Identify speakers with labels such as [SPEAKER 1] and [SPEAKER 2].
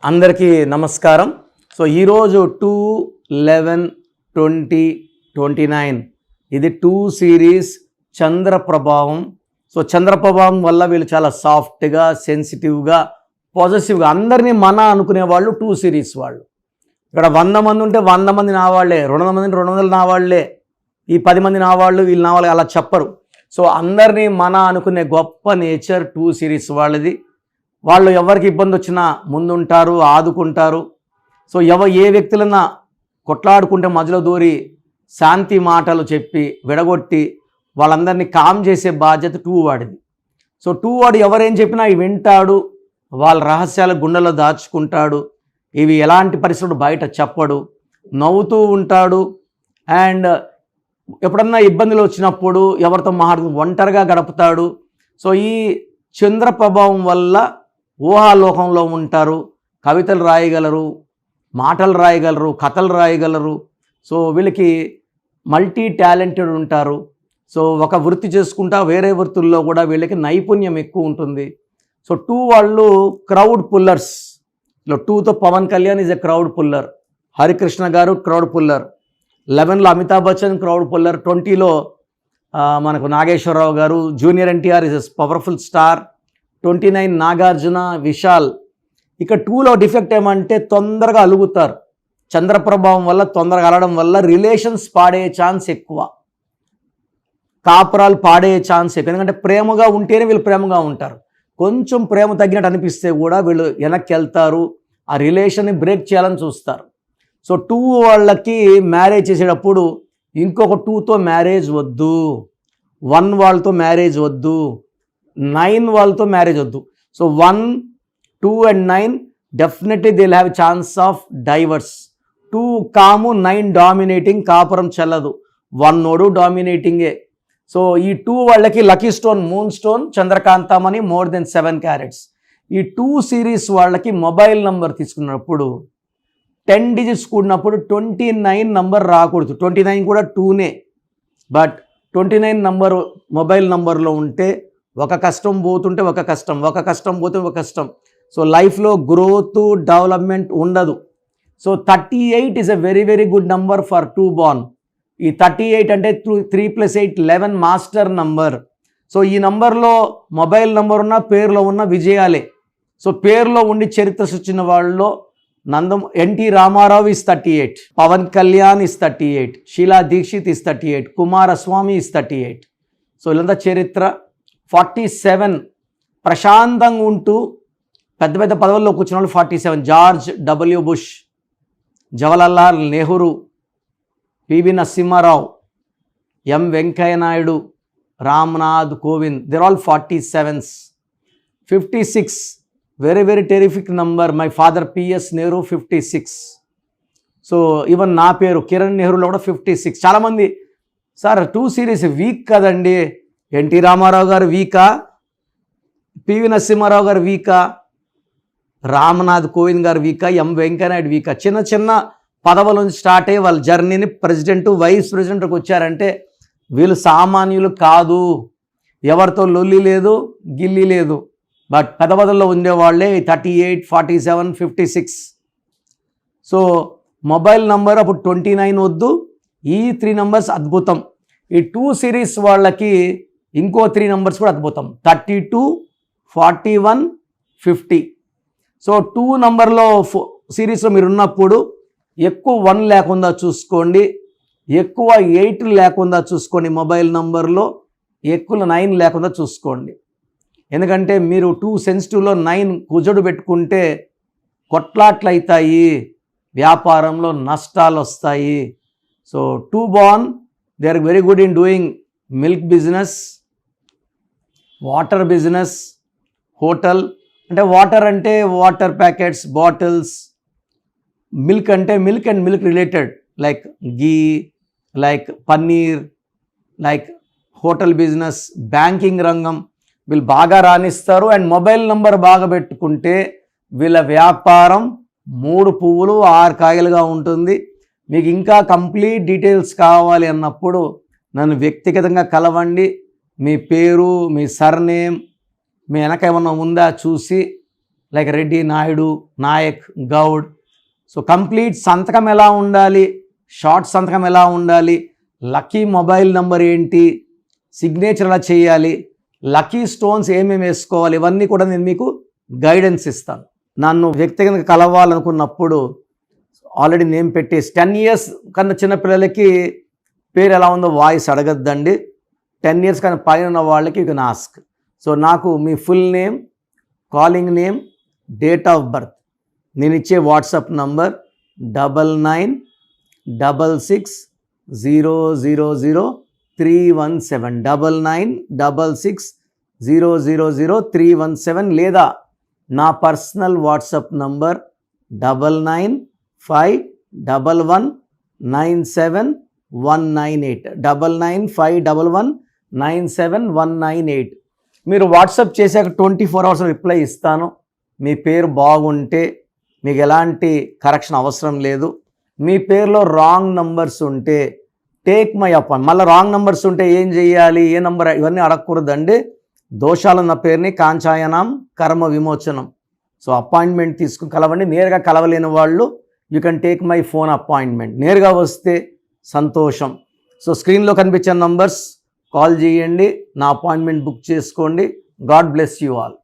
[SPEAKER 1] అందరికీ నమస్కారం. సో ఈరోజు 2/11/2029 ఇది 2 సిరీస్ చంద్ర ప్రభావం. సో చంద్ర ప్రభావం వల్ల వీళ్ళు చాలా సాఫ్ట్గా, సెన్సిటివ్గా, పాజిటివ్గా అందరినీ మన అనుకునే వాళ్ళు 2 సిరీస్ వాళ్ళు. ఇక్కడ 100 మంది ఉంటే 100 మంది నా వాళ్ళే, 200 మంది 200 నా వాళ్ళే, ఈ 10 మంది నా వాళ్ళు, వీళ్ళు నా వాళ్ళు అలా చెప్పరు. సో అందరినీ మన అనుకునే గొప్ప నేచర్ 2 సిరీస్ వాళ్ళది. వాళ్ళు ఎవరికి ఇబ్బంది వచ్చినా ముందుంటారు, ఆదుకుంటారు. సో ఏ వ్యక్తులన్నా కొట్లాడుకుంటే మధ్యలో దూరి శాంతి మాటలు చెప్పి విడగొట్టి వాళ్ళందరినీ కామ్ చేసే బాధ్యత 2 వాడిది. సో 2 వాడు ఎవరేం చెప్పినా వింటాడు, వాళ్ళ రహస్యాల గుండెలో దాచుకుంటాడు, ఇవి ఎలాంటి పరిస్థితులు బయట చెప్పడు, నవ్వుతూ ఉంటాడు. అండ్ ఎప్పుడన్నా ఇబ్బందులు వచ్చినప్పుడు ఎవరితో ఒంటరిగా గడుపుతాడు. సో ఈ చంద్ర ప్రభావం వల్ల ఊహాలోకంలో ఉంటారు, కవితలు రాయగలరు, మాటలు రాయగలరు, కథలు రాయగలరు. సో వీళ్ళకి మల్టీ టాలెంటెడ్ ఉంటారు. సో ఒక వృత్తి చేసుకుంటా వేరే వృత్తుల్లో కూడా వీళ్ళకి నైపుణ్యం ఎక్కువ ఉంటుంది. సో 2 వాళ్ళు క్రౌడ్ పుల్లర్స్. 2తో Pawan Kalyan is a crowd puller, Harikrishna garu crowd puller, 11లో అమితాబ్ బచ్చన్ క్రౌడ్ పుల్లర్, 20లో మనకు Nageswara Rao garu, junior NTR is a powerful star, 29 Nagarjuna, Vishal. ఇక 2లో డిఫెక్ట్ ఏమంటే తొందరగా అలుగుతారు. చంద్రప్రభావం వల్ల తొందరగా అలగడం వల్ల రిలేషన్స్ పాడే ఛాన్స్ ఎక్కువ, కాపురాలు పాడే ఛాన్స్ ఎక్కువ. ఎందుకంటే ప్రేమగా ఉంటేనే వీళ్ళు ప్రేమగా ఉంటారు. కొంచెం ప్రేమ తగ్గినట్టు అనిపిస్తే కూడా వీళ్ళు వెనక్కి వెళ్తారు, ఆ రిలేషన్ని బ్రేక్ చేయాలని చూస్తారు. సో 2 వాళ్ళకి మ్యారేజ్ చేసేటప్పుడు ఇంకొక 2తో మ్యారేజ్ వద్దు, 1 వాళ్ళతో మ్యారేజ్ వద్దు, 9 వాళ్ళతో మ్యారేజ్ వద్దు. So 1, 2 and 9 definitely they will have chance of divorce. 2 కాము, 9 డామినేటింగ్, కాపురం చెల్లదు, 1 డామినేటింగే. సో ఈ 2 వాళ్ళకి లక్కీ స్టోన్ మూన్ స్టోన్ చంద్రకాంతమని మోర్ దెన్ 7 క్యారెట్స్. ఈ 2 సిరీస్ వాళ్ళకి మొబైల్ నంబర్ తీసుకున్నప్పుడు 10 డిజిట్స్ కూడినప్పుడు 29 నంబర్ రాకూడదు. 29 కూడా 2నే, బట్ 29 నంబర్ మొబైల్ నంబర్లో ఉంటే ఒక కష్టం పోతుంటే ఒక కష్టం, ఒక కష్టం పోతే ఒక కష్టం. సో లైఫ్లో గ్రోత్, డెవలప్మెంట్ ఉండదు. So 38 is a very very good number for 2 born. ఈ 38 అంటే 3 + 8 11 మాస్టర్ నంబర్. సో ఈ నంబర్లో మొబైల్ నంబర్ ఉన్న, పేరులో ఉన్న విజయాలే. సో పేరులో ఉండి చరిత్ర సృష్టించిన వాళ్ళలో NT Rama Rao is 38, Pawan Kalyan is 38, Sheila Dikshit is 38, Kumaraswamy is 38. So వీళ్ళంతా చరిత్ర. 47 ప్రశాంతంగా ఉంటూ పెద్ద పెద్ద పదవుల్లో కూర్చున్న వాళ్ళు 47. George W Bush, Jawaharlal Nehru, PV Narasimha Rao, M Venkaiah Naidu, Ramnath Kovind, they're all 47s. 56 very very terrific number. My father PS Nehru 56. So even నా పేరు కిరణ్ నెహ్రూలో కూడా 56. చాలామంది సార్ 2 సిరీస్ వీక్ కదండి, ఎన్టీ రామారావు గారు వీకా, పివి నరసింహారావు గారు వీకా, రామ్నాథ్ కోవింద్ గారు వీకా, ఎం వెంకయ్యనాయుడు వీకా. చిన్న చిన్న పదవుల నుంచి స్టార్ట్ అయ్యి వాళ్ళ జర్నీని ప్రెసిడెంట్, వైస్ ప్రెసిడెంట్కి వచ్చారంటే వీళ్ళు సామాన్యులు కాదు. ఎవరితో లొల్లి లేదు, గిల్లి లేదు, బట్ పెద్ద పదవుల్లో ఉండేవాళ్ళే 38, 47, 56. సో మొబైల్ నంబర్ అప్పుడు 29 వద్దు, ఈ 3 నంబర్స్ అద్భుతం. ఈ 2 సిరీస్ వాళ్ళకి ఇంకో 3 నంబర్స్ కూడా అద్భుతం, 32, 41, 50. సో 2 నంబర్లో సిరీస్లో మీరు ఉన్నప్పుడు ఎక్కువ 1 లేకుండా చూసుకోండి, ఎక్కువ 8 లేకుండా చూసుకోండి మొబైల్ నంబర్లో, ఎక్కువ 9 లేకుండా చూసుకోండి. ఎందుకంటే మీరు 2 సెన్సిటివ్లో 9 కుజుడు పెట్టుకుంటే కొట్లాట్లు అవుతాయి, వ్యాపారంలో నష్టాలు వస్తాయి. So 2 born they are very good in doing milk business, water business, hotel. అంటే వాటర్ అంటే వాటర్ ప్యాకెట్స్, బాటిల్స్, మిల్క్ అంటే milk and milk related like ghee, like paneer, like hotel business, banking రంగం వీళ్ళు బాగా రాణిస్తారు. అండ్ మొబైల్ నంబర్ బాగా పెట్టుకుంటే వీళ్ళ వ్యాపారం 3 పువ్వులు 6 కాయలుగా ఉంటుంది. మీకు ఇంకా కంప్లీట్ డీటెయిల్స్ కావాలి అన్నప్పుడు నన్ను వ్యక్తిగతంగా కలవండి. మీ పేరు, మీ సర్నేమ్, మీ వెనక ఏమన్నా ఉందా చూసి like Reddy, Naidu, Nayak, Goud. So complete సంతకం ఎలా ఉండాలి, షార్ట్ సంతకం ఎలా ఉండాలి, లక్కీ మొబైల్ నంబర్ ఏంటి, సిగ్నేచర్ ఎలా చేయాలి, లక్కీ స్టోన్స్ ఏమేమి వేసుకోవాలి, ఇవన్నీ కూడా నేను మీకు గైడెన్స్ ఇస్తాను. నన్ను వ్యక్తిగతంగా కలవాలనుకున్నప్పుడు ఆల్రెడీ నేమ్ పెట్టేసి 10 years కన్నా చిన్నపిల్లలకి పేరు ఎలా ఉందో వాయిస్ అడగద్దండి. 10 years కన్నా పైన ఉన్న వాళ్ళకి యూ కెన్ ఆస్క్. సో నాకు మీ full name, calling name, date of birth, నేను ఇచ్చే వాట్సాప్ నంబర్ 9966000317 9966000317 లేదా నా పర్సనల్ వాట్సాప్ నంబర్ 9951197198 9951197198. మీరు వాట్సాప్ చేశాక 24 hours రిప్లై ఇస్తాను. మీ పేరు బాగుంటే మీకు ఎలాంటి కరెక్షన్ అవసరం లేదు. మీ పేరులో రాంగ్ నంబర్స్ ఉంటే టేక్ మై అపాయింట్మెంట్. మళ్ళీ రాంగ్ నంబర్స్ ఉంటే ఏం చేయాలి, ఏ నంబర్, ఇవన్నీ అడగకూడదండి. దోషాలున్న పేరుని కాంచాయనం కర్మ విమోచనం. సో అపాయింట్మెంట్ తీసుకుని కలవండి. నేరుగా కలవలేని వాళ్ళు you can take my phone appointment. నేరుగా వస్తే సంతోషం. సో స్క్రీన్లో కనిపించే నంబర్స్ కాల్ చేయండి, నా అపాయింట్మెంట్ బుక్ చేసుకోండి. God bless you all.